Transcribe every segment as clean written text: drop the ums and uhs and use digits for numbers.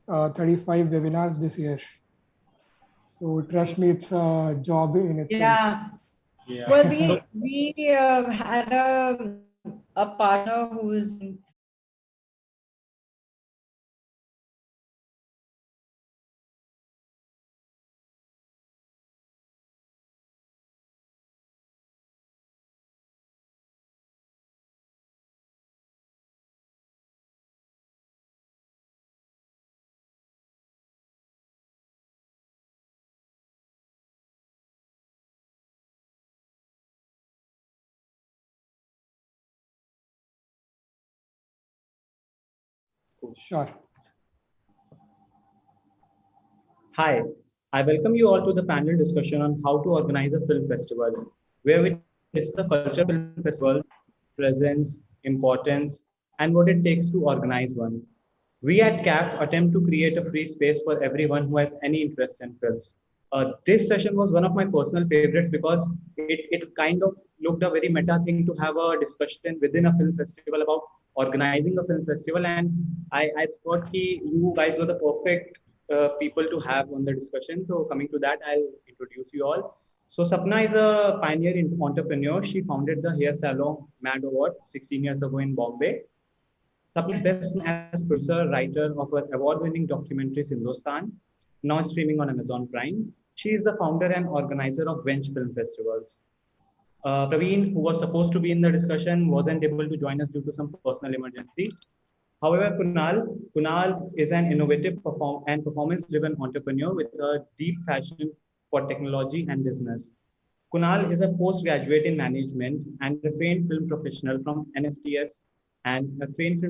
35 webinars this year. So trust me, it's a job in itself. Yeah. Yeah. Well, we had a partner who was Sure. Hi, I welcome you all to the panel discussion on how to organize a film festival, where we discuss the culture of film festivals, presence, importance, and what it takes to organize one. We at CAFF attempt to create a free space for everyone who has any interest in films. This session was one of my personal favorites because it kind of looked a very meta thing to have a discussion within a film festival about organizing a film festival. And I thought you guys were the perfect people to have on the discussion. So coming to that, I'll introduce you all. So Sapna is a pioneer in entrepreneur. She founded the hair salon Mad Award 16 years ago in Bombay. Sapna is best known as producer, writer of her award-winning documentary Hindustan, now streaming on Amazon Prime. She is the founder and organizer of Wench film festivals. Praveen, who was supposed to be in the discussion, wasn't able to join us due to some personal emergency. However, Kunal is an innovative and performance-driven entrepreneur with a deep passion for technology and business. Kunal is a postgraduate in management and a trained film professional from NFTS and a trained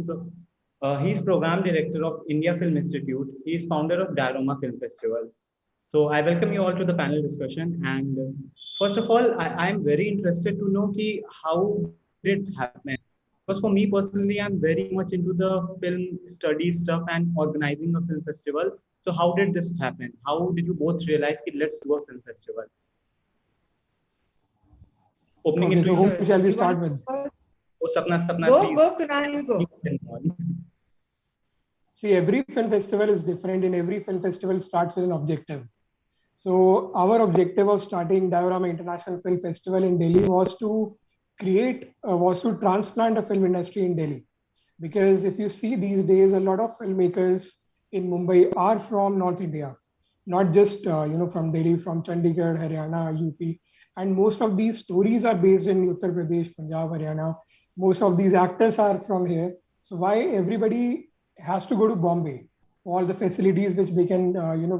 he's program director of India Film Institute. He is founder of Diorama Film Festival. So I welcome you all to the panel discussion. And first of all, I'm very interested to know how did it happen? Because for me personally, I'm very much into the film study stuff and organizing a film festival. So how did this happen? How did you both realize that let's do a film festival? Opening Okay, it to so you. whom shall we start with? Oh, Sapna, please. Go, Kunal, you go. See, every film festival is different, and every film festival starts with an objective. So our objective of starting Diorama International Film Festival in Delhi was to transplant a film industry in Delhi. Because if you see these days, a lot of filmmakers in Mumbai are from North India, not just from Delhi, from Chandigarh, Haryana, UP, and most of these stories are based in Uttar Pradesh, Punjab, Haryana. Most of these actors are from here. So why everybody has to go to Bombay for all the facilities which they can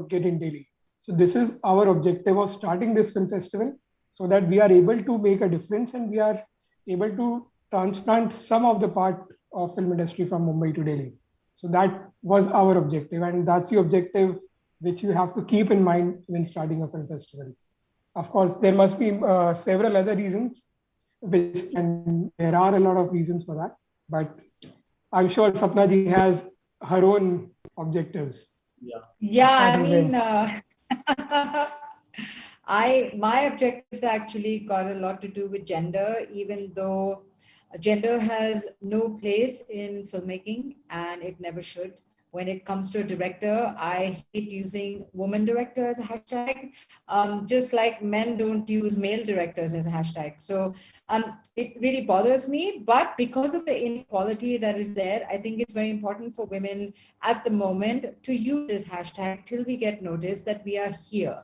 get in Delhi? So this is our objective of starting this film festival, so that we are able to make a difference and we are able to transplant some of the part of film industry from Mumbai to Delhi. So that was our objective, and that's the objective which you have to keep in mind when starting a film festival. Of course, there must be several other reasons, and there are a lot of reasons for that. But I'm sure Sapna ji has her own objectives. Yeah, I mean, my objectives actually got a lot to do with gender, even though gender has no place in filmmaking and it never should. When it comes to a director, I hate using woman director as a hashtag, just like men don't use male directors as a hashtag. So it really bothers me, but because of the inequality that is there, I think it's very important for women at the moment to use this hashtag till we get noticed that we are here.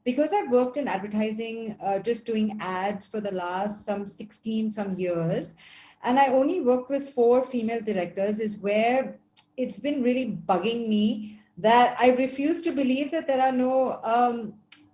Because I've worked in advertising, just doing ads for the last some 16 some years, and I only worked with 4 female directors, is where it's been really bugging me that I refuse to believe that there are no,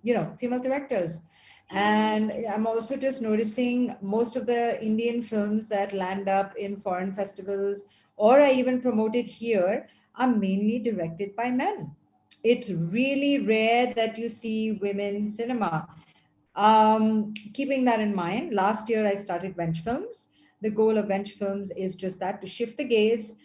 female directors. And I'm also just noticing most of the Indian films that land up in foreign festivals or are even promoted here are mainly directed by men. It's really rare that you see women cinema. Keeping that in mind, last year I started Wench Films. The goal of Wench Films is just that, to shift the gaze,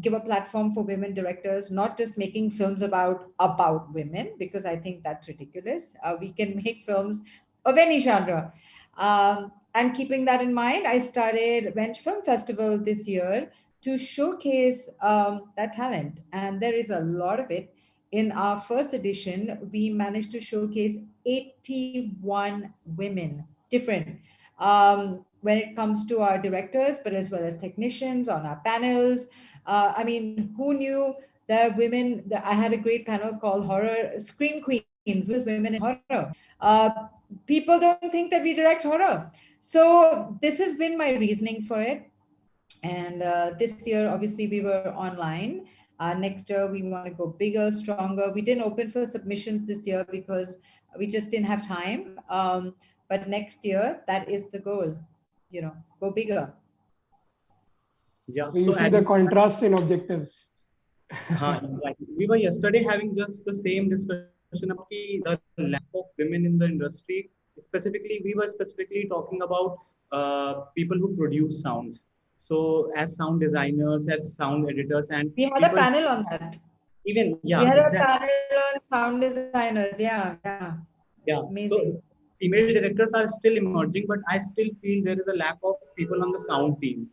give a platform for women directors, not just making films about women, because I think that's ridiculous. We can make films of any genre. And keeping that in mind, I started Wench Film Festival this year to showcase that talent. And there is a lot of it. In our first edition, we managed to showcase 81 women, different, when it comes to our directors, but as well as technicians on our panels. I mean, who knew there are women? I had a great panel called Horror Scream Queens, was women in horror. People don't think that we direct horror. So this has been my reasoning for it. And this year, obviously, we were online. Next year, we want to go bigger, stronger. We didn't open for submissions this year because we just didn't have time. But next year, that is the goal, go bigger. Yeah. So you see the contrast in objectives. Exactly. We were yesterday having just the same discussion about the lack of women in the industry. Specifically, we were specifically talking about people who produce sounds. So, as sound designers, as sound editors, and We had a people panel on that. even We had exactly. a panel on sound designers. Yeah. Yeah. It's amazing. So female directors are still emerging, but I still feel there is a lack of people on the sound team.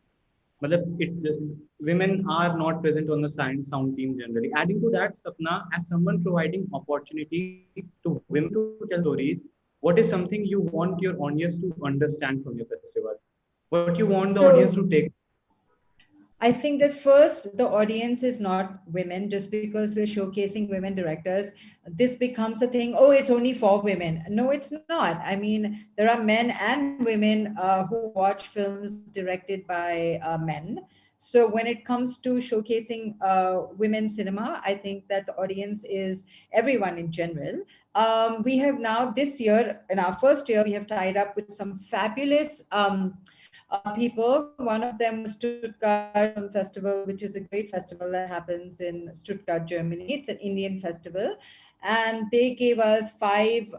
Women are not present on the sound team generally. Adding to that, Sapna, as someone providing opportunity to women to tell stories, what is something you want your audience to understand from your festival? What you want the audience to take? I think that first, the audience is not women. Just because we're showcasing women directors, this becomes a thing. Oh, it's only for women. No, it's not. I mean, there are men and women who watch films directed by men. So when it comes to showcasing women cinema, I think that the audience is everyone in general. We have now this year, in our first year, we have tied up with some fabulous people. One of them was Stuttgart Film Festival, which is a great festival that happens in Stuttgart, Germany. It's an Indian festival. And they gave us 5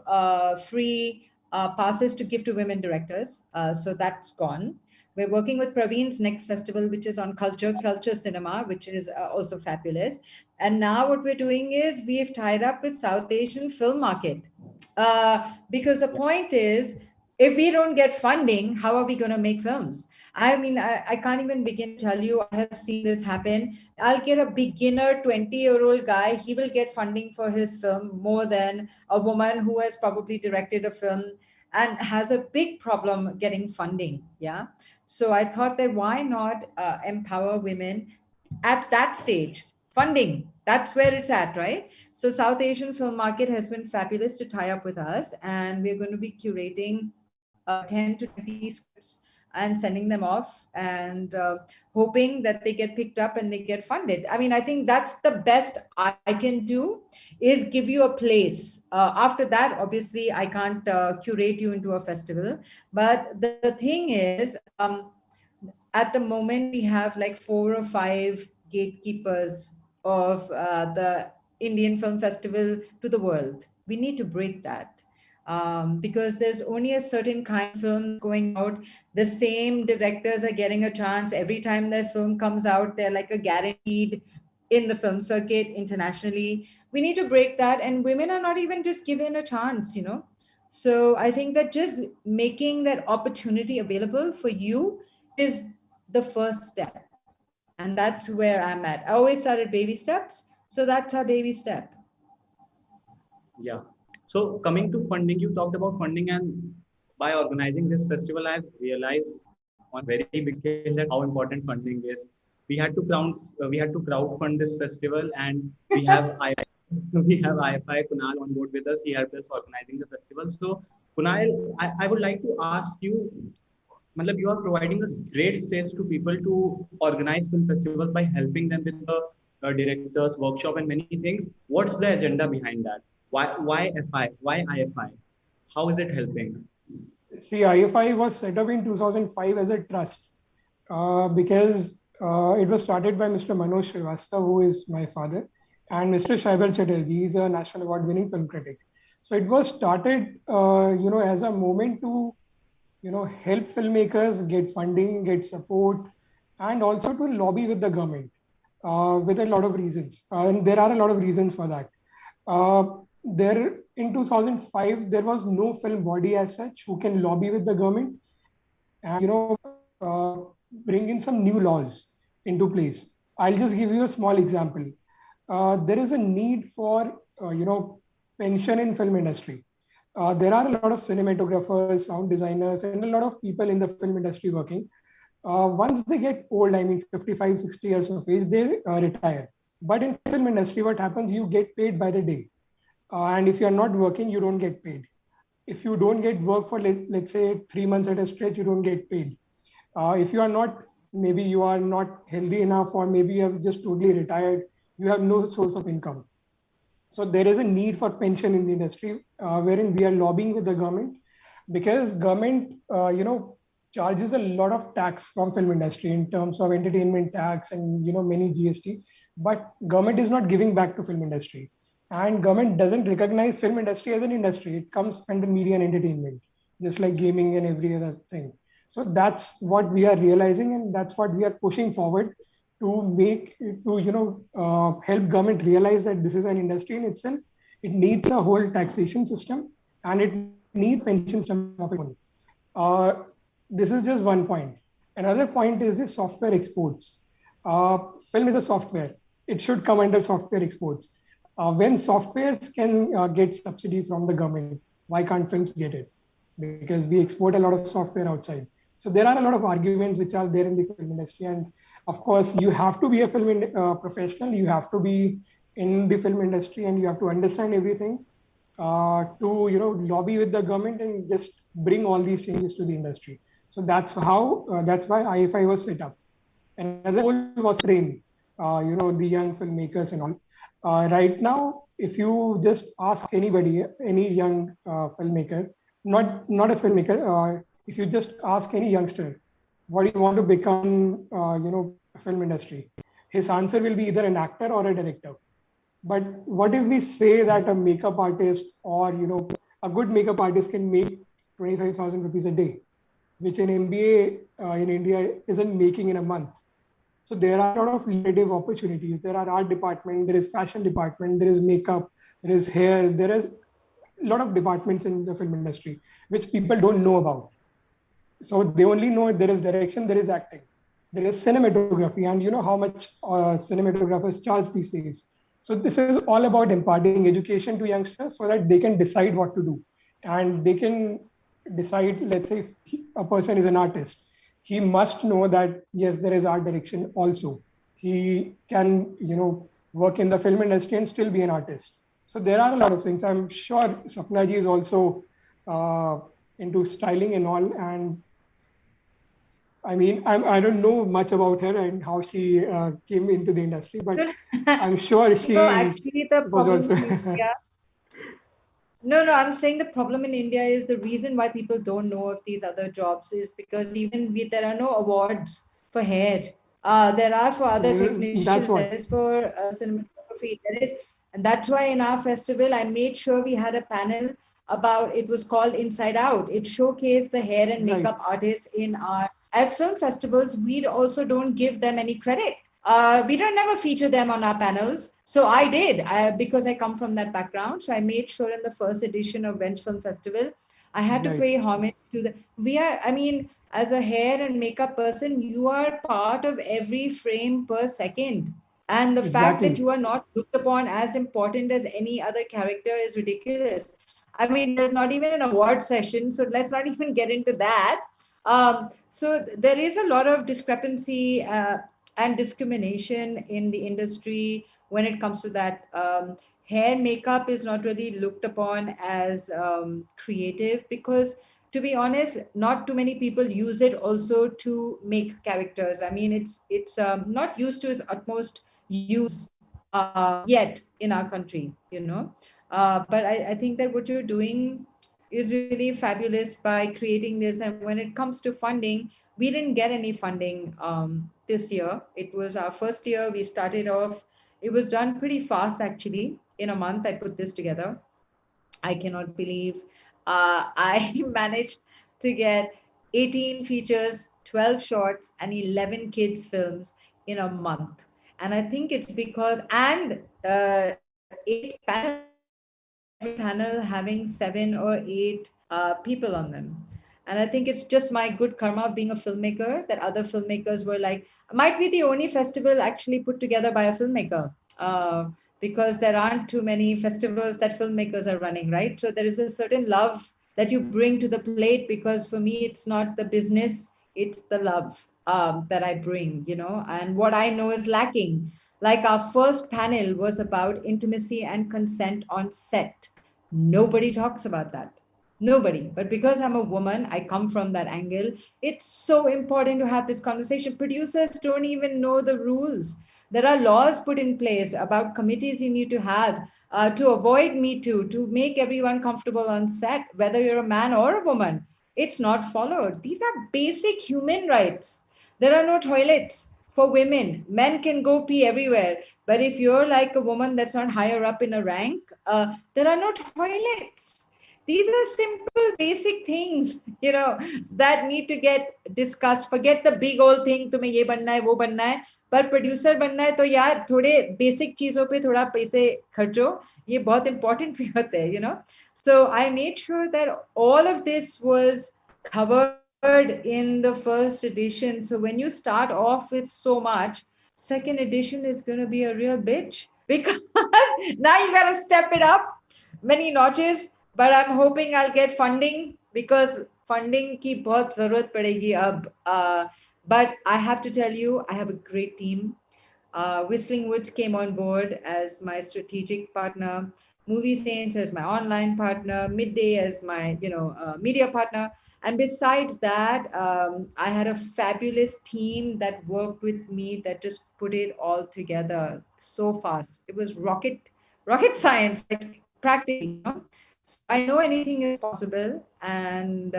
free passes to give to women directors. So that's gone. We're working with Praveen's next festival, which is on CultureCinema, which is also fabulous. And now what we're doing is we've tied up with South Asian Film Market. Because the point is, if we don't get funding, how are we going to make films? I mean, I can't even begin to tell you. I have seen this happen. I'll get a beginner 20-year-old guy. He will get funding for his film more than a woman who has probably directed a film and has a big problem getting funding. Yeah. So I thought that why not empower women at that stage? Funding, that's where it's at, right? So South Asian Film Market has been fabulous to tie up with us, and we're going to be curating 10 to 20 scripts and sending them off, and hoping that they get picked up and they get funded. I mean, I think that's the best I can do, is give you a place. After that, obviously, I can't curate you into a festival. But the thing is, at the moment, we have like 4 or 5 gatekeepers of the Indian Film Festival to the world. We need to break that. Because there's only a certain kind of film that's going out. The same directors are getting a chance every time their film comes out. They're like a guaranteed in the film circuit internationally. We need to break that, and women are not even just given a chance. So I think that just making that opportunity available for you is the first step. And that's where I'm at. I always started baby steps. So that's our baby step. Yeah. So coming to funding, you talked about funding, and by organizing this festival, I've realized on very big scale that how important funding is. We had to crowdfund this festival, and we have IFI Kunal on board with us. He helped us organizing the festival. So Kunal, I would like to ask you, Matlab, you are providing a great stage to people to organize film festivals by helping them with the directors, workshop, and many things. What's the agenda behind that? Why FI? Why IFI? How is it helping? See, IFI was set up in 2005 as a trust because it was started by Mr. Kunal Srivastava, who is my father, and Mr. Shaibal Chatterjee. He's a national award-winning film critic. So it was started, as a moment to, help filmmakers get funding, get support, and also to lobby with the government with a lot of reasons. And there are a lot of reasons for that. There in 2005, there was no film body as such who can lobby with the government and bring in some new laws. into place. I'll just give you a small example. There is a need for pension in film industry. There are a lot of cinematographers, sound designers, and a lot of people in the film industry working. Once they get old, I mean 55, 60 years of age, they retire. But in film industry, what happens, you get paid by the day. And if you're not working, you don't get paid. If you don't get work for, let's say, 3 months at a stretch, you don't get paid. If you are not, maybe you are not healthy enough, or maybe you have just totally retired, you have no source of income. So there is a need for pension in the industry, wherein we are lobbying with the government, because government, charges a lot of tax from film industry in terms of entertainment tax and many GST, but government is not giving back to film industry, and government doesn't recognize film industry as an industry. It comes under media and entertainment, just like gaming and every other thing. So that's what we are realizing, and that's what we are pushing forward to make to help government realize that this is an industry in itself. It needs a whole taxation system, and it needs pension system of its own. uh, this is just one point. Another point is the software exports. Film is a software. It should come under software exports. When softwares can get subsidy from the government, why can't films get it? Because we export a lot of software outside. So there are a lot of arguments which are there in the film industry. And of course, you have to be a professional. You have to be in the film industry, and you have to understand everything to lobby with the government and just bring all these changes to the industry. So that's why IFI was set up. Another goal was train the young filmmakers and all. Right now, if you just ask anybody, any young filmmaker, not a filmmaker, if you just ask any youngster, what do you want to become, film industry, his answer will be either an actor or a director. But what if we say that a makeup artist, or a good makeup artist can make 25,000 rupees a day, which an MBA in India isn't making in a month. So there are a lot of lucrative opportunities. There are art department, there is fashion department, there is makeup, there is hair, there is a lot of departments in the film industry which people don't know about. So they only know there is direction, there is acting, there is cinematography, and you know how much cinematographers charge these days. So this is all about imparting education to youngsters so that they can decide what to do, and they can decide. Let's say a person is an artist, he must know that yes, there is art direction also. He can work in the film industry and still be an artist. So there are a lot of things. I'm sure Sapna ji is also into styling and all, and I mean, I don't know much about her and how she came into the industry, but I'm sure she No, actually, the was problem also. in India. No, I'm saying the problem in India is the reason why people don't know of these other jobs is because there are no awards for hair. There are for other That's technicians, what. there is for cinematography, there is, and that's why in our festival, I made sure we had a panel about, it was called Inside Out. It showcased the hair and Right. makeup artists in our, as film festivals, we also don't give them any credit. We don't never feature them on our panels. So I did, because I come from that background. So I made sure in the first edition of Wench Film Festival, I had to Right. pay homage to I mean, as a hair and makeup person, you are part of every frame per second. And the fact that Exactly. you are not looked upon as important as any other character is ridiculous. I mean, there's not even an award session. So let's not even get into that. So there is a lot of discrepancy and discrimination in the industry when it comes to that. Hair makeup is not really looked upon as creative because, to be honest, not too many people use it also to make characters. I mean, it's not used to its utmost use yet in our country, you know. But I think that what you're doing is really fabulous by creating this. And when it comes to funding, we didn't get any funding this year. It was our first year. We started off, it was done pretty fast actually. In a month, I put this together. I cannot believe I managed to get 18 features, 12 shorts, and 11 kids' films in a month. And I think it's because, and 8 panels, every panel having 7 or 8 people on them. And I think it's just my good karma of being a filmmaker that other filmmakers were like, might be the only festival actually put together by a filmmaker. Because there aren't too many festivals that filmmakers are running, right? So there is a certain love that you bring to the plate, because for me, it's not the business, it's the love that I bring, and what I know is lacking. Like our first panel was about intimacy and consent on set. Nobody talks about that. Nobody. But because I'm a woman, I come from that angle. It's so important to have this conversation. Producers don't even know the rules. There are laws put in place about committees you need to have to avoid Me Too, to make everyone comfortable on set, whether you're a man or a woman. It's not followed. These are basic human rights. There are no toilets for women. Men can go pee everywhere. But if you're like a woman that's not higher up in a rank, there are no toilets. These are simple, basic things, that need to get discussed. Forget the big old thing, तुम्हें ये बनना है, वो बनना है. पर producer बनना है तो यार थोड़े बेसिक चीजों पे थोड़ा पैसे खर्चो. ये बहुत important भी होते हैं. So I made sure that all of this was covered in the first edition. So when you start off with so much, second edition is going to be a real bitch, because now you got to step it up many notches. But I'm hoping I'll get funding, because funding की बहुत जरूरत पड़ेगी अब. But I have to tell you, I have a great team. Whistling Woods came on board as my strategic partner, Movie Saints as my online partner, Midday as my media partner. And besides that, I had a fabulous team that worked with me that just put it all together so fast. It was rocket science, like practically. So I know anything is possible, and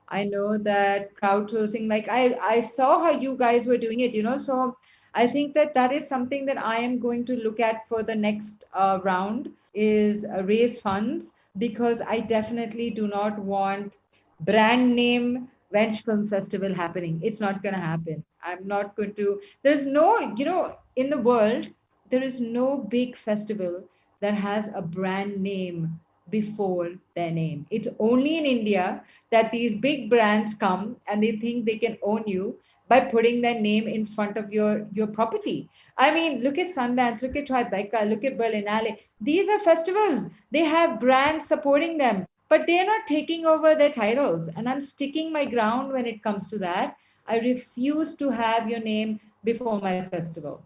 I know that crowdsourcing, like I saw how you guys were doing it, so I think that is something that I am going to look at for the next round, is raise funds, because I definitely do not want brand name Wench Film Festival happening. It's not going to happen. I'm not going to. There's no, in the world, there is no big festival that has a brand name before their name. It's only in India that these big brands come and they think they can own you by putting their name in front of your property. I mean, look at Sundance, look at Tribeca, look at Berlinale. These are festivals. They have brands supporting them, but they're not taking over their titles. And I'm sticking my ground when it comes to that. I refuse to have your name before my festival.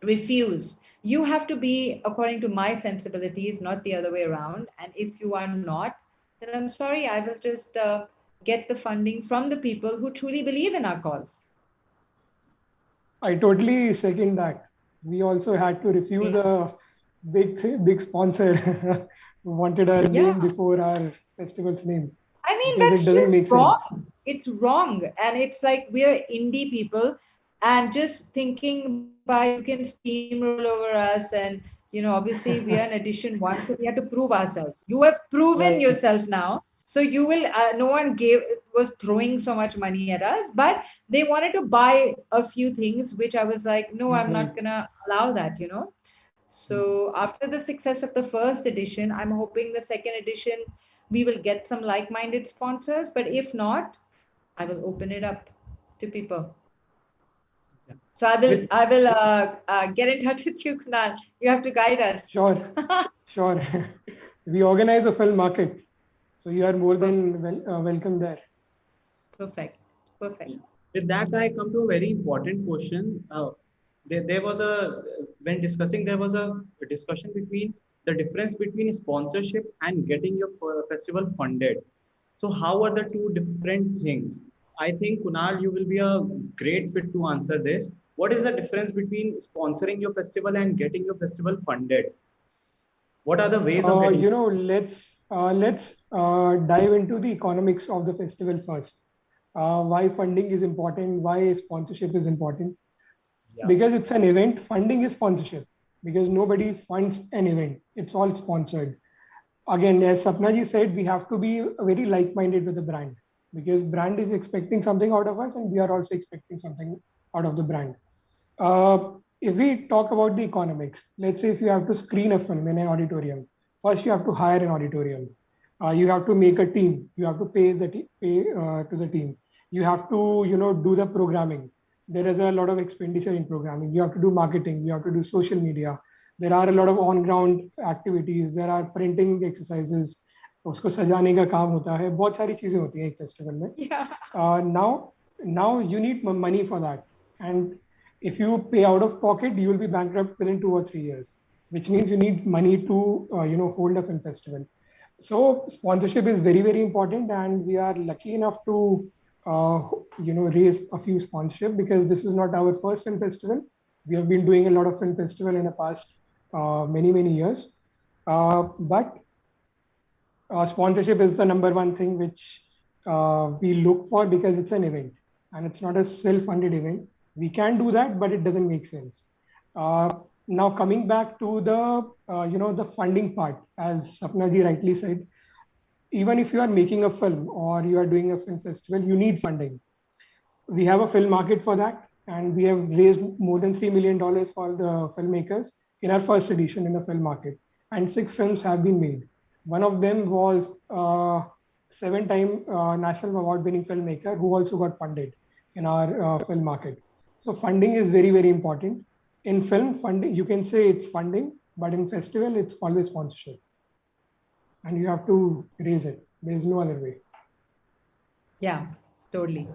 Refuse. You have to be according to my sensibilities, not the other way around. And if you are not, then I'm sorry, I will just get the funding from the people who truly believe in our cause. I totally second that. We also had to refuse a big sponsor who wanted our name before our festival's name. I mean, that's just wrong. It's wrong. And it's like we're indie people, and just thinking by you can steamroll over us, and obviously we are an edition one, so we have to prove ourselves. You have proven yourself now. So you will, no one was throwing so much money at us, but they wanted to buy a few things, which I was like, no, I'm not going to allow that, So after the success of the first edition, I'm hoping the second edition, we will get some like-minded sponsors, but if not, I will open it up to people. So I will get in touch with you, Kunal. You have to guide us. Sure. We organize a film market. So you are more than welcome there. Perfect. With that, I come to a very important question. There was when discussing, there was a discussion between the difference between sponsorship and getting your festival funded. So how are the two different things? I think, Kunal, you will be a great fit to answer this. What is the difference between sponsoring your festival and getting your festival funded? What are the ways of getting let's dive into the economics of the festival first. Why funding is important, why sponsorship is important. Because it's an event, funding is sponsorship. Because nobody funds an event. It's all sponsored. Again, as Sapna ji said, we have to be very like-minded with the brand. Because brand is expecting something out of us and we are also expecting something out of the brand. If we talk about the economics, let's say if you have to screen a film in an auditorium, first you have to hire an auditorium. You have to make a team. You have to pay to the team. You have to, do the programming. There is a lot of expenditure in programming. You have to do marketing. You have to do social media. There are a lot of on-ground activities. There are printing exercises. उसको सजाने का काम होता है. बहुत सारी चीजें होती हैं एक फेस्टिवल में. Yeah. Now you need money for that, and if you pay out of pocket, you will be bankrupt within 2 or 3 years, which means you need money to hold a film festival. So sponsorship is very, very important, and we are lucky enough to raise a few sponsorship, because this is not our first film festival. We have been doing a lot of film festival in the past many years, but sponsorship is the number one thing which we look for, because it's an event and it's not a self-funded event. We can do that, but it doesn't make sense. Now coming back to the the funding part, as Sapna ji rightly said, even if you are making a film or you are doing a film festival, you need funding. We have a film market for that, and we have raised more than $3 million for the filmmakers in our first edition in the film market, and 6 films have been made. One of them was 7-time national award winning filmmaker who also got funded in our film market. So funding is very, very important. In film, funding, you can say it's funding, but in festival, it's always sponsorship. And you have to raise it. There's no other way. Yeah, totally.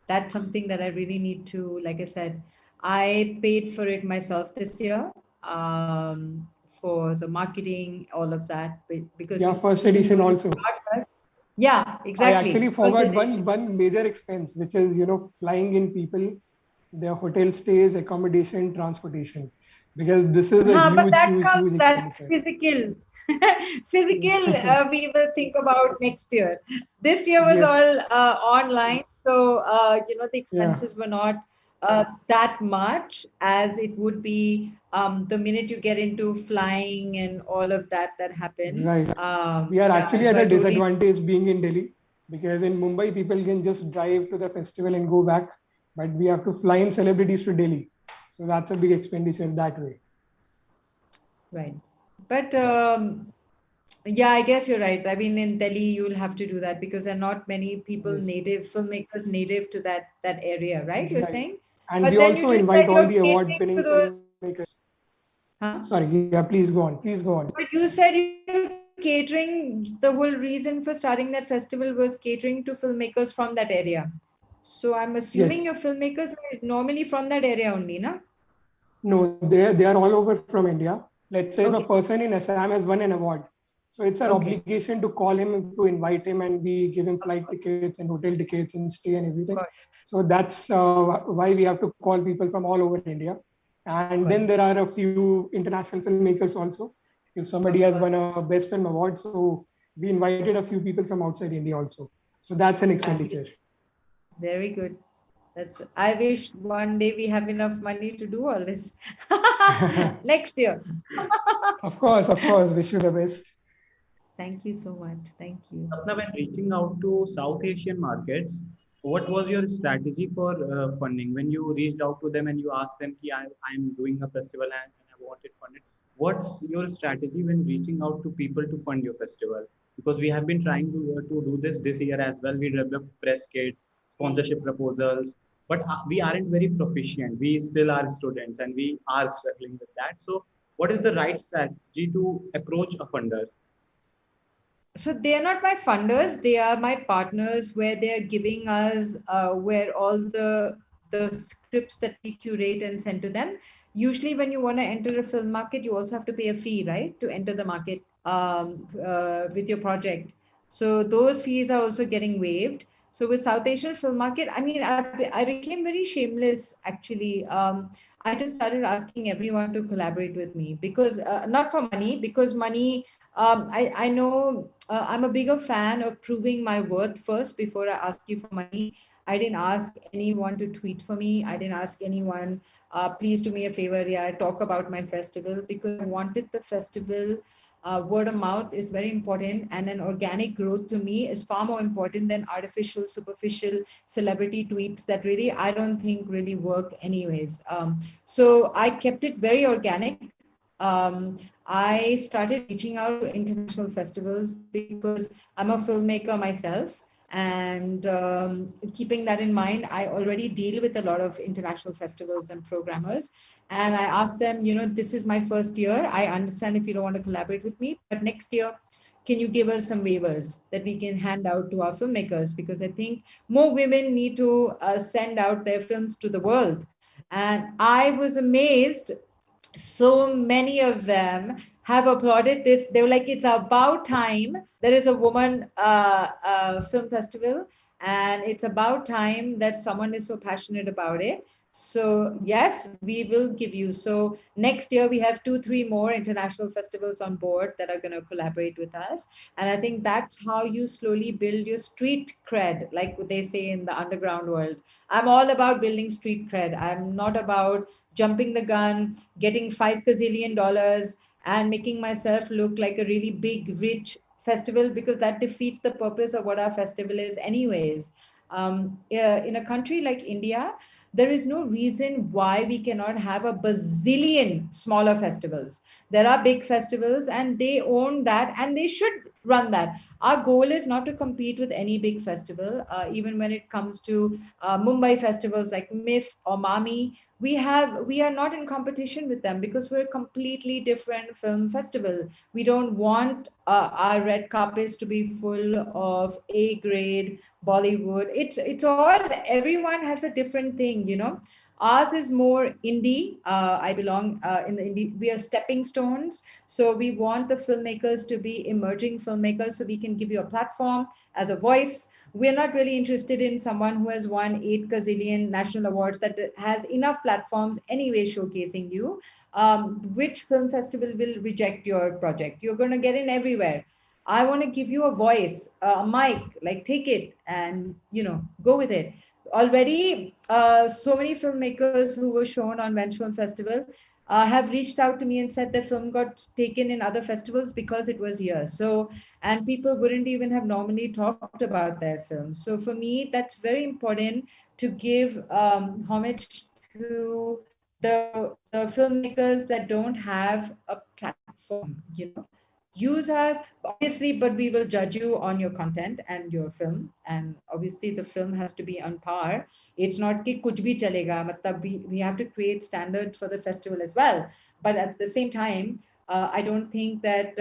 That's something that I really need to, like I said, I paid for it myself this year, for the marketing, all of that, because Yeah, first edition also. Yeah, exactly. I actually forgot one major expense, which is flying in people, their hotel stays, accommodation, transportation, because this is a but that huge comes, that's expenditure. physical. We will think about next year. This year was all online, so the expenses were not that much as it would be the minute you get into flying and all of that happens. Right. We are actually at a disadvantage being in Delhi, because in Mumbai people can just drive to the festival and go back, but we have to fly in celebrities to Delhi. So that's a big expenditure that way. Right. But yeah, I guess you're right. I mean, in Delhi, you'll have to do that because there are not many people filmmakers native to that area, right? You're saying? And we also invite all the award-winning filmmakers. Huh? Sorry, yeah, please go on. But you said you're catering, the whole reason for starting that festival was catering to filmmakers from that area. So I'm assuming your filmmakers are normally from that area only, no? No, they are all over from India. Let's say if a person in Assam has won an award, so it's our obligation to call him, to invite him, and we give him flight tickets and hotel tickets and stay and everything. So that's why we have to call people from all over India. And then there are a few international filmmakers also. If somebody has won a Best Film Award, so we invited a few people from outside India also. So that's an expenditure. Very good. I wish one day we have enough money to do all this. Next year. Of course. Wish you the best. Thank you so much. Thank you. Sapna, when reaching out to South Asian markets, what was your strategy for funding? When you reached out to them and you asked them, I'm doing a festival and I want it funded. What's your strategy when reaching out to people to fund your festival? Because we have been trying to do this year as well. We developed press kit, sponsorship proposals, but we aren't very proficient. We still are students and we are struggling with that. So what is the right strategy to approach a funder? So they are not my funders, they are my partners, where they are giving us where all the scripts that we curate and send to them. Usually when you want to enter a film market, you also have to pay a fee, right, to enter the market with your project. So those fees are also getting waived. So with South Asian film market, I mean, I became very shameless, actually. I just started asking everyone to collaborate with me, because not for money, because money, I know I'm a bigger fan of proving my worth first before I ask you for money. I didn't ask anyone to tweet for me. I didn't ask anyone, please do me a favor, talk about my festival, because I wanted the festival. Word of mouth is very important, and an organic growth to me is far more important than artificial, superficial celebrity tweets that really I don't think really work anyways. So I kept it very organic. I started reaching out to international festivals because I'm a filmmaker myself. And keeping that in mind, I already deal with a lot of international festivals and programmers. And I asked them, this is my first year. I understand if you don't want to collaborate with me, but next year, can you give us some waivers that we can hand out to our filmmakers? Because I think more women need to send out their films to the world. And I was amazed, so many of them have applauded this. They were like, it's about time there is a woman film festival, and it's about time that someone is so passionate about it. So yes, we will give you. So next year we have 2 3 more international festivals on board that are going to collaborate with us. And I think that's how you slowly build your street cred, like they say in the underground world. I'm all about building street cred. I'm not about jumping the gun, getting $5 gazillion and making myself look like a really big, rich festival, because that defeats the purpose of what our festival is, anyways. In a country like India, there is no reason why we cannot have a bazillion smaller festivals. There are big festivals and they own that and they should run that. Our goal is not to compete with any big festival, even when it comes to Mumbai festivals like MIF or MAMI. We are not in competition with them because we're a completely different film festival. We don't want our red carpets to be full of A grade Bollywood. It's all, everyone has a different thing. Ours is more indie. I belong in the indie. We are stepping stones. So we want the filmmakers to be emerging filmmakers so we can give you a platform as a voice. We're not really interested in someone who has won 8 gazillion national awards, that has enough platforms anyway showcasing you. Which film festival will reject your project? You're going to get in everywhere. I want to give you a voice, a mic, like take it and, go with it. Already, so many filmmakers who were shown on Wench Film Festival have reached out to me and said their film got taken in other festivals because it was here. So, and people wouldn't even have normally talked about their film. So for me, that's very important to give homage to the filmmakers that don't have a platform. Use us obviously, but we will judge you on your content and your film, and obviously the film has to be on par. It's not ki kuch bhi chalega, matlab we have to create standards for the festival as well. But at the same time, I don't think that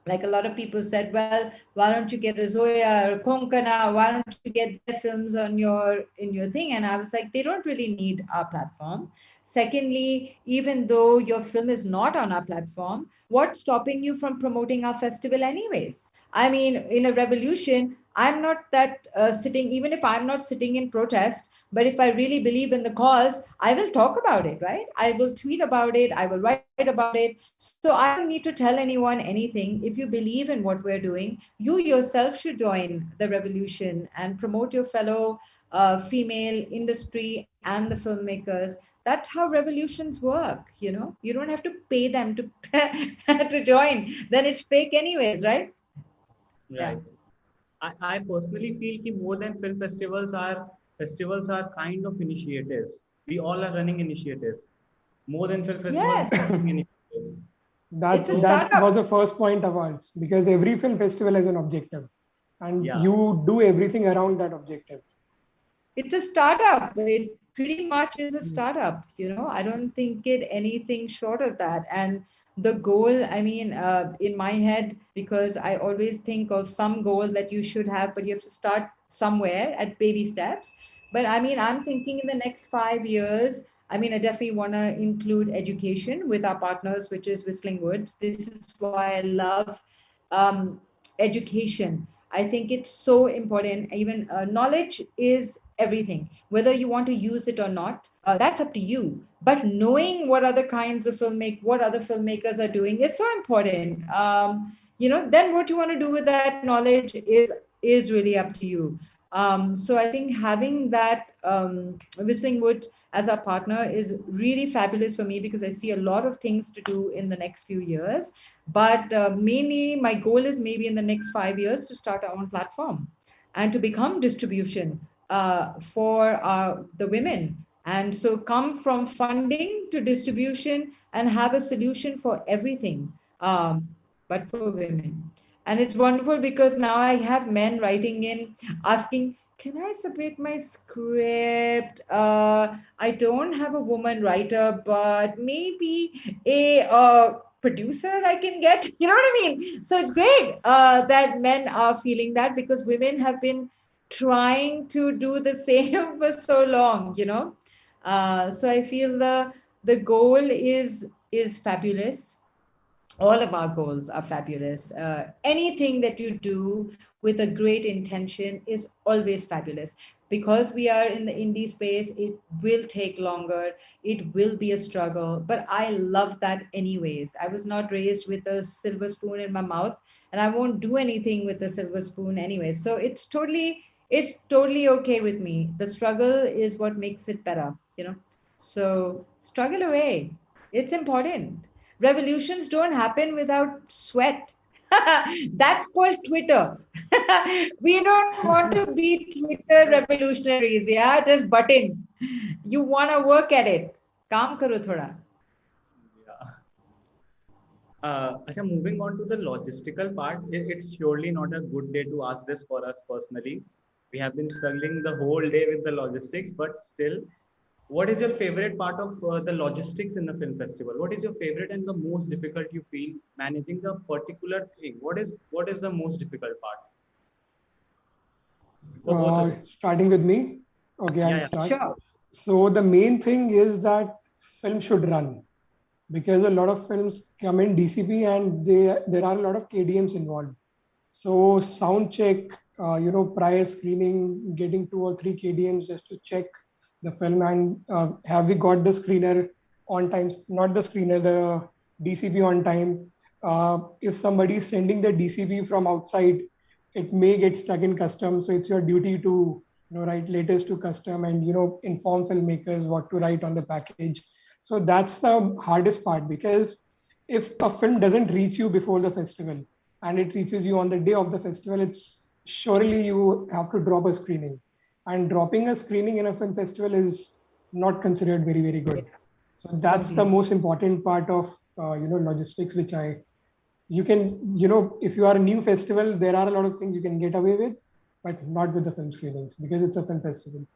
like a lot of people said, well, why don't you get a Zoya or Konkana? Why don't you get their films on your thing? And I was like, they don't really need our platform. Secondly, even though your film is not on our platform, what's stopping you from promoting our festival anyways? I mean, in a revolution, I'm not that sitting, even if I'm not sitting in protest, but if I really believe in the cause, I will talk about it, right? I will tweet about it, I will write about it. So I don't need to tell anyone anything. If you believe in what we're doing, you yourself should join the revolution and promote your fellow female industry and the filmmakers. That's how revolutions work. You don't have to pay them to to join, then it's fake anyways, right? Yeah. Right. I personally feel that more than film festivals are kind of initiatives. We all are running initiatives. More than film festivals, Yes, we are running initiatives. it's a That startup. was the first point of ours, because every film festival has an objective, and Yeah. you do everything around that objective. It's a startup. It pretty much is a startup. I don't think it anything short of that. And the goal, I mean, in my head, because I always think of some goal that you should have, but you have to start somewhere at baby steps. But I mean, I'm thinking in the next 5 years, I mean, I definitely want to include education with our partners, which is Whistling Woods. This is why I love education. I think it's so important. Even knowledge is everything. Whether you want to use it or not, that's up to you. But knowing what other filmmakers are doing is so important. Then what you want to do with that knowledge is really up to you. So I think having that Whistling Wood as our partner is really fabulous for me, because I see a lot of things to do in the next few years. But mainly, my goal is maybe in the next 5 years to start our own platform and to become distribution for the women. And so come from funding to distribution and have a solution for everything, but for women. And it's wonderful because now I have men writing in asking, can I submit my script? I don't have a woman writer, but maybe a producer I can get. You know what I mean? So it's great that men are feeling that, because women have been trying to do the same for so long, you know. So I feel the goal is fabulous. All of our goals are fabulous. Anything that you do with a great intention is always fabulous. Because we are in the indie space, it will take longer. It will be a struggle, but I love that anyways. I was not raised with a silver spoon in my mouth, and I won't do anything with a silver spoon anyway. So it's totally okay with me. The struggle is what makes it better, you know. So struggle away. It's important. Revolutions don't happen without sweat. That's called Twitter. We don't want to be Twitter revolutionaries, yeah? Just button. You want to work at it. Kaam karo thoda. Yeah. Moving on to the logistical part, it's surely not a good day to ask this for us personally. We have been struggling the whole day with the logistics, but still, what is your favorite part of the logistics in the film festival? What is your favorite and the most difficult you feel managing the particular thing? What is the most difficult part for both of you? Starting with me. Okay, I'll Yeah, yeah. start. Sure. So the main thing is that film should run, because a lot of films come in DCP and there are a lot of KDMs involved. So sound check, prior screening, getting 2 or 3 KDMs just to check the film, and have we got the screener on time? Not the screener, the DCP on time. If somebody is sending the DCP from outside, it may get stuck in custom. So it's your duty to write letters to custom and inform filmmakers what to write on the package. So that's the hardest part, because if a film doesn't reach you before the festival and it reaches you on the day of the festival, it's surely you have to drop a screening. And dropping a screening in a film festival is not considered very, very good. So that's the Complete. most important part of logistics, which you can, if you are a new festival, there are a lot of things you can get away with, but not with the film screenings, because it's a film festival.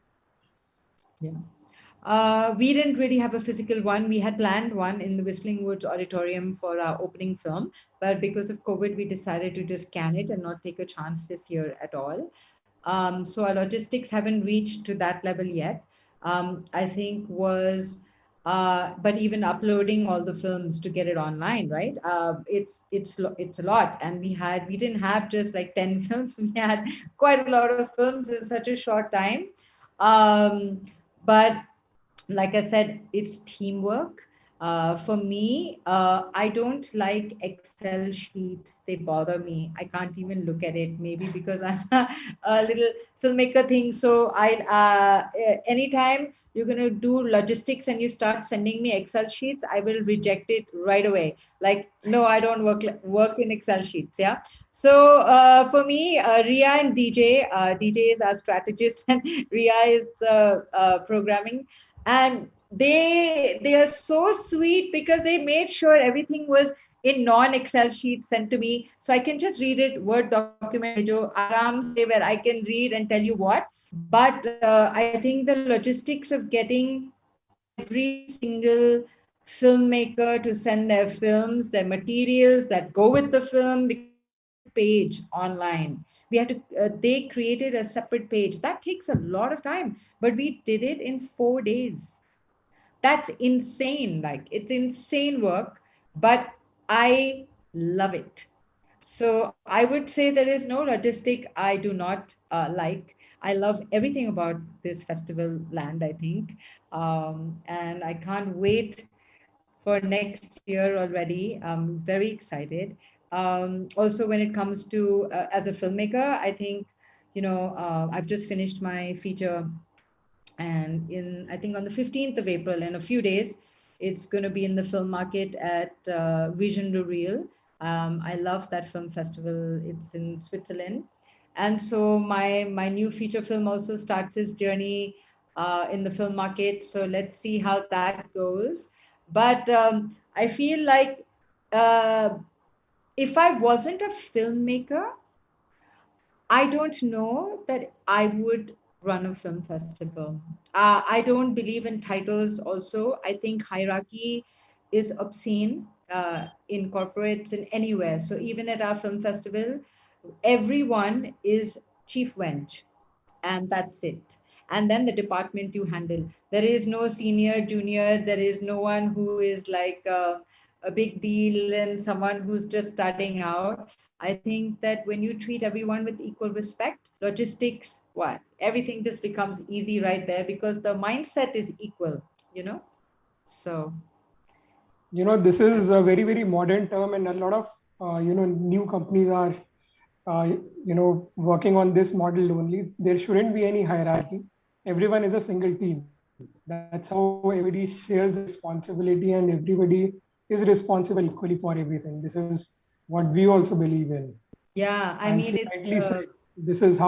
Yeah. We didn't really have a physical one. We had planned one in the Whistling Woods Auditorium for our opening film, but because of COVID, we decided to just can it and not take a chance this year at all. So our logistics haven't reached to that level yet. I think but even uploading all the films to get it online, right? It's a lot, and we didn't have just like 10 films. We had quite a lot of films in such a short time. But like I said, it's teamwork. For me, I don't like Excel sheets. They bother me. I can't even look at it. Maybe because I'm a little filmmaker thing. So anytime you're gonna do logistics and you start sending me Excel sheets, I will reject it right away. Like, no, I don't work in Excel sheets. Yeah. So for me, Ria and DJ, DJ is our strategist, and Ria is the programming, and they are so sweet because they made sure everything was in non-Excel sheets sent to me, so I can just read it Word document mein jo aaram se, where I can read and tell you what. But I think the logistics of getting every single filmmaker to send their films, their materials that go with the film, because we have a separate page online. We have to they created a separate page that takes a lot of time, but we did it in 4 days. That's insane. Like, it's insane work, but I love it. So I would say there is no logistic I do not like. I love everything about this festival land, I think. And I can't wait for next year already. I'm very excited. Also, when it comes to as a filmmaker, I think, I've just finished my feature, and in I think on the 15th of April, in a few days, it's going to be in the film market at Vision de Real. I love that film festival. It's in Switzerland, and so my new feature film also starts its journey in the film market. So let's see how that goes. But I feel like uh, if I wasn't a filmmaker, I don't know that I would run a film festival. I don't believe in titles also. I think hierarchy is obscene in corporates and anywhere. So even at our film festival, everyone is chief wench, and that's it. And then the department you handle. There is no senior, junior. There is no one who is like a big deal and someone who's just starting out. I think that when you treat everyone with equal respect, logistics, what? Everything just becomes easy right there because the mindset is equal, you know? So, This is a very, very modern term, and a lot of new companies are working on this model only. There shouldn't be any hierarchy. Everyone is a single team. That's how everybody shares responsibility, and everybody is responsible equally for everything. This is what we also believe in. yeah, I And mean, she it's, rightly said, this is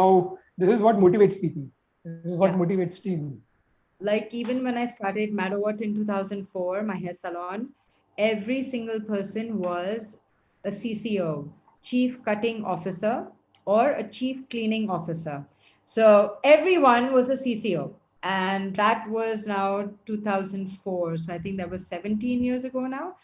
what motivates people. This is what yeah. motivates team. Like even when I started Madawat in 2004, my hair salon, every single person was a CCO, Chief Cutting Officer, or a Chief Cleaning Officer. So everyone was a CCO. And that was now 2004. So I think that was 17 years ago now.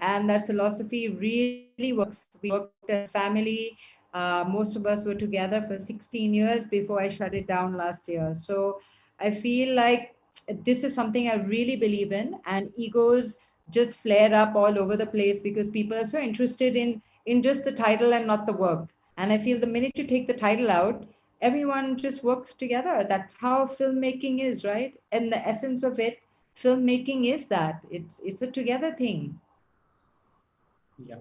And that philosophy really works. We worked as a family. Most of us were together for 16 years before I shut it down last year. So I feel like this is something I really believe in, and egos just flare up all over the place because people are so interested in just the title and not the work. And I feel the minute you take the title out, everyone just works together. That's how filmmaking is, right? And the essence of it, filmmaking is that it's a together thing. Yeah.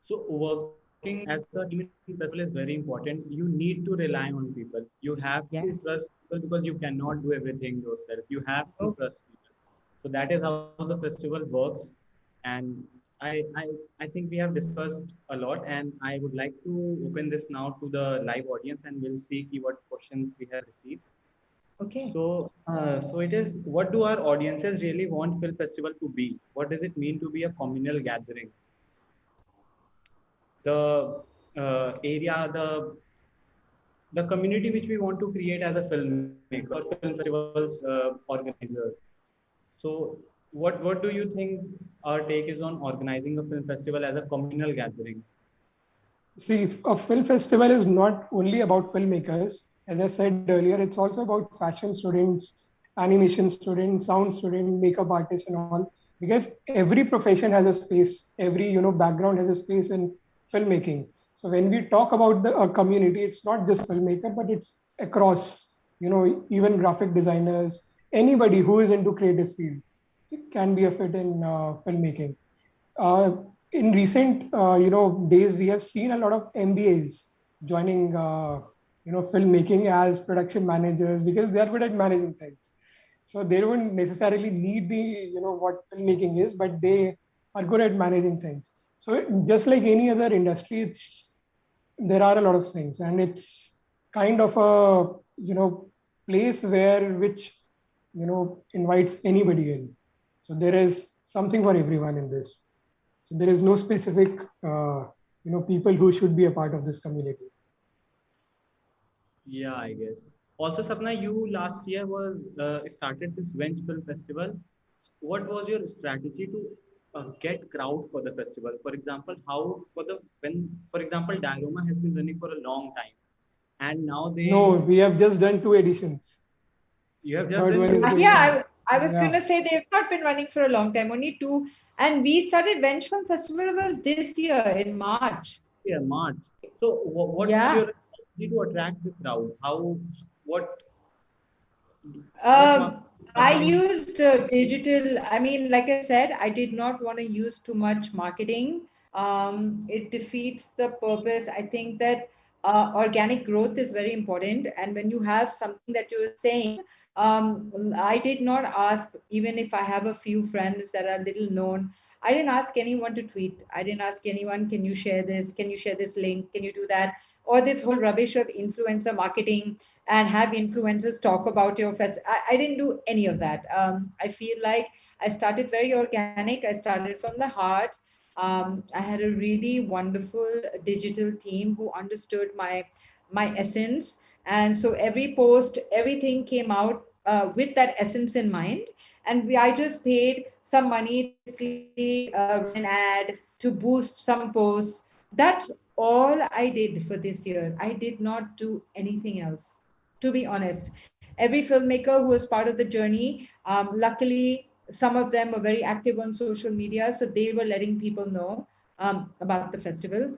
So working as a team in festival is very important. You need to rely on people. You have to Yes. trust people because you cannot do everything yourself. You have to Oh, trust people. So that is how the festival works. And I think we have discussed a lot. And I would like to open this now to the live audience, and we'll see what questions we have received. okay. So it is. What do our audiences really want film festival to be? What does it mean to be a communal gathering? The area, the community which we want to create as a filmmaker or film festivals organizers. So what do you think our take is on organizing a film festival as a communal gathering? See, a film festival is not only about filmmakers. As I said earlier, it's also about fashion students, animation students, sound students, makeup artists, and all. Because every profession has a space, every background has a space in filmmaking. So when we talk about the community, it's not just filmmaker, but it's across. Even graphic designers, anybody who is into creative field, it can be a fit in filmmaking. Uh, in recent days, we have seen a lot of MBAs joining filmmaking as production managers because they are good at managing things. So they don't necessarily need the what filmmaking is, but they are good at managing things. So just like any other industry, there are a lot of things, and it's kind of a place where which invites anybody in. So there is something for everyone in this. So there is no specific, people who should be a part of this community. Yeah, I guess. Also, Sapna, you last year was started this Wench Film Festival. What was your strategy to get crowd for the festival? For example, how for the when for example, Diorama has been running for a long time, and now No, they we have just done 2 editions. you So have just third done one is two. going on. Yeah, I was Yeah. gonna say they've not been running for a long time, only two. And we started Wench Film Festival was this year in March. Yeah, March. So what's Yeah. your strategy to attract the crowd? How what what Um, I marketing? used digital. I mean, like I said, I did not want to use too much marketing. It defeats the purpose. I think that organic growth is very important. And when you have something that you're saying, I did not ask, even if I have a few friends that are little known. I didn't ask anyone to tweet. I didn't ask anyone, can you share this? Can you share this link? Can you do that? Or this whole rubbish of influencer marketing and have influencers talk about your fest. I didn't do any of that. I feel like I started very organic. I started from the heart. I had a really wonderful digital team who understood my essence, and so every post, everything came out with that essence in mind. And I just paid some money to basically run an ad to boost some posts. That's all I did for this year. I did not do anything else, to be honest. Every filmmaker who was part of the journey, luckily, some of them were very active on social media, so they were letting people know about the festival.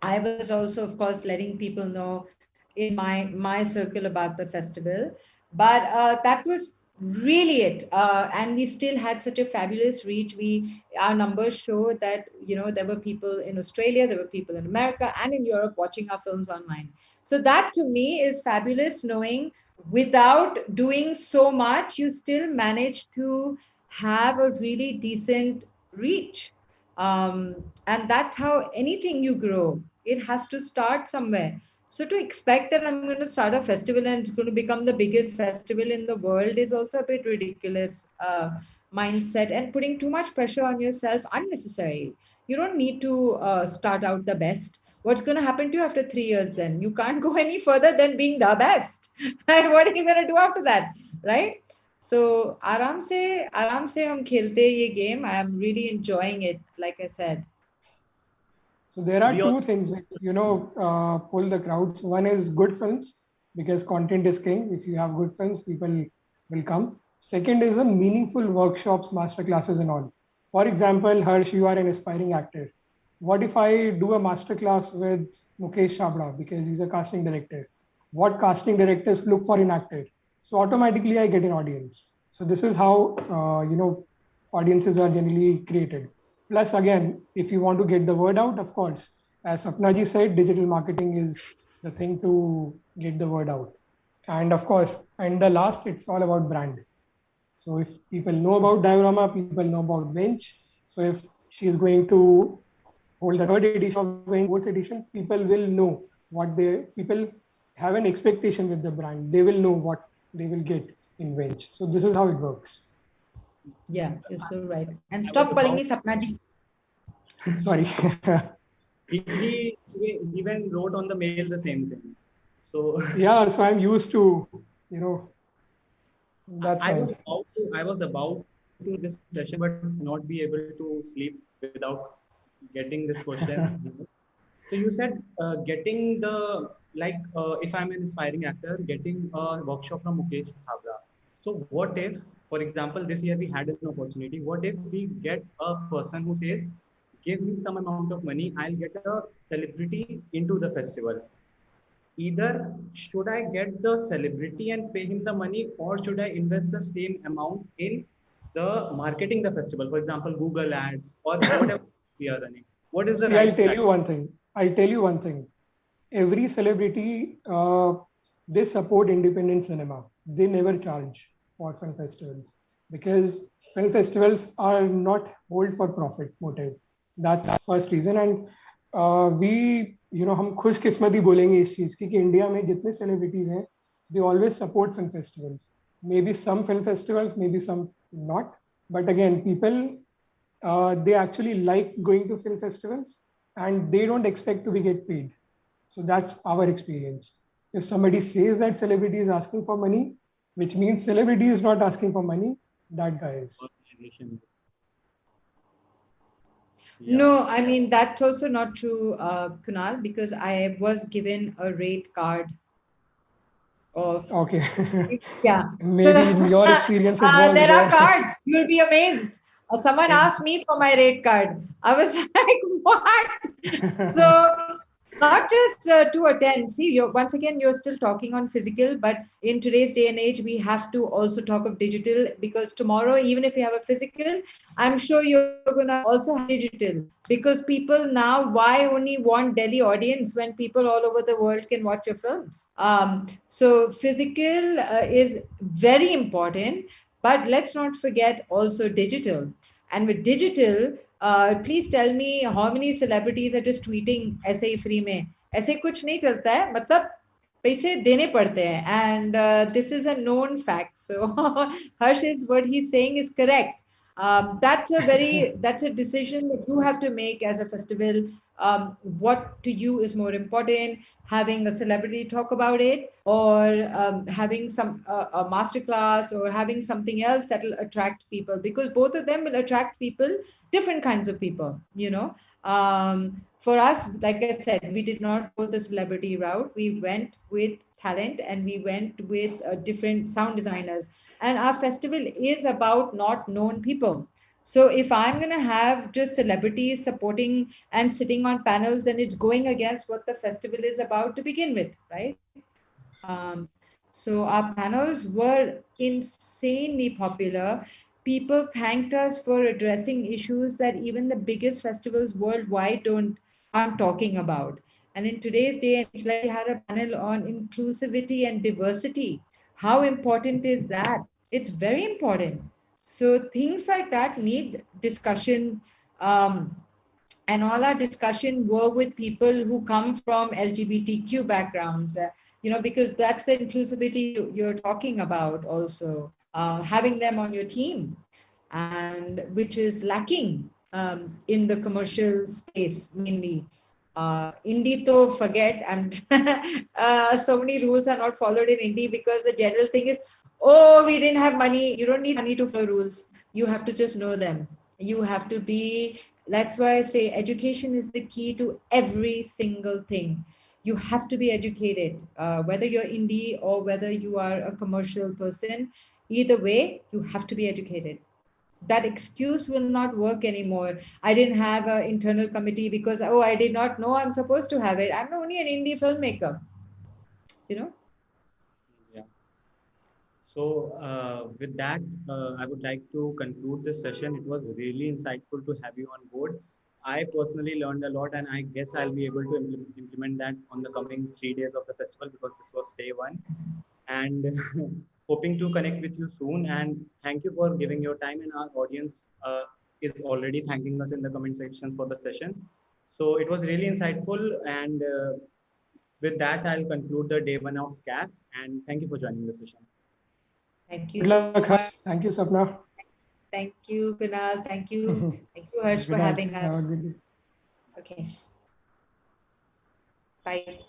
I was also, of course, letting people know in my circle about the festival. But that was really it. And we still had such a fabulous reach. Our numbers show that there were people in Australia, there were people in America and in Europe watching our films online. So that to me is fabulous, knowing without doing so much, you still manage to have a really decent reach. And that's how anything you grow, it has to start somewhere. So to expect that I'm going to start a festival and it's going to become the biggest festival in the world is also a bit ridiculous mindset, and putting too much pressure on yourself unnecessarily. You don't need to start out the best. What's going to happen to you after 3 years then? You can't go any further than being the best. What are you going to do after that? Right? So आराम से हम खेलते हैं ये game. I am really enjoying it, like I said. So there are two things which pull the crowds. One is good films, because content is king. If you have good films, people will come. Second is a meaningful workshops, master classes, and all. For example, Harsh, you are an aspiring actor. What if I do a master class with Mukesh Chabra, because he's a casting director? What casting directors look for in actor? So automatically I get an audience. So this is how audiences are generally created. Plus, again, if you want to get the word out, of course, as Sapna ji said, digital marketing is the thing to get the word out. And of course, and the last, it's all about brand. So if people know about Diorama, people know about Wench. So if she is going to hold the third edition of Wench, fourth edition, people will know people have an expectation with the brand. They will know what they will get in Wench. So this is how it works. Yeah, you're so right. And stop calling me Sapna ji. Sorry. he even wrote on the mail the same thing. So yeah, so I'm used to, that's I was about to this session, but not be able to sleep without getting this question. So you said getting if I'm an aspiring actor, getting a workshop from Mukesh Chabra. So what if, for example, this year we had an opportunity. What if we get a person who says, give me some amount of money, I'll get a celebrity into the festival. Either should I get the celebrity and pay him the money, or should I invest the same amount in the marketing the festival? For example, Google ads or whatever we are running. What is the right I'll tell you one thing. Every celebrity, they support independent cinema. They never charge for film festivals, because film festivals are not held for profit motive. That's first reason. And we, हम खुशकिस्मती बोलेंगे इस चीज की कि India में जितने celebrities हैं, they always support film festivals. Maybe some film festivals, maybe some not. But again, people, they actually like going to film festivals, and they don't expect to be get paid. So that's our experience. If somebody says that celebrity is asking for money, which means celebrity is not asking for money, that guy is. Yeah. No, I mean, that's also not true, Kunal, because I was given a rate card of... Okay. Yeah. Maybe in your experience it was there are cards. You'll be amazed. Someone asked me for my rate card. I was like, what? So not just to attend. See, once again, you're still talking on physical, but in today's day and age, we have to also talk of digital, because tomorrow, even if you have a physical, I'm sure you're going to also have digital, because people now, why only want Delhi audience when people all over the world can watch your films? So physical is very important, but let's not forget also digital. And with digital, please tell me how many celebrities are just tweeting ऐसे ही free में. ऐसे कुछ नहीं चलता है, मतलब पैसे देने पड़ते हैं, and this is a known fact. So Harsh, is what he's saying is correct. That's a decision that you have to make as a festival. What to you is more important, having a celebrity talk about it, or having some a master class, or having something else that will attract people, because both of them will attract people, different kinds of people, for us, like I said, we did not go the celebrity route. We went with talent, and we went with different sound designers. And our festival is about not known people. So if I'm going to have just celebrities supporting and sitting on panels, then it's going against what the festival is about to begin with, right? So our panels were insanely popular. People thanked us for addressing issues that even the biggest festivals worldwide aren't talking about. And in today's day and age, like we had a panel on inclusivity and diversity. How important is that? It's very important. So things like that need discussion. And all our discussion were with people who come from LGBTQ backgrounds, because that's the inclusivity you're talking about also, having them on your team, and which is lacking in the commercial space mainly. Indie to forget, and so many rules are not followed in indie, because the general thing is, oh, we didn't have money. You don't need money to follow rules. You have to just know them. You have to be, that's why I say education is the key to every single thing. You have to be educated, whether you're indie or whether you are a commercial person. Either way, you have to be educated. That excuse will not work anymore. I didn't have an internal committee because, oh, I did not know I'm supposed to have it. I'm only an indie filmmaker, you know? Yeah. So with that, I would like to conclude this session. It was really insightful to have you on board. I personally learned a lot, and I guess I'll be able to implement that on the coming 3 days of the festival, because this was day one. And hoping to connect with you soon. And thank you for giving your time, and our audience is already thanking us in the comment section for the session. So it was really insightful. And with that, I'll conclude the day one of CAFF. And thank you for joining the session. Thank you Good so luck, much. Harsh. Thank you, Sapna. Thank you, Kunal. Thank you. Thank you, Harsh, Good for night. having us. Have a good day. Okay. Bye.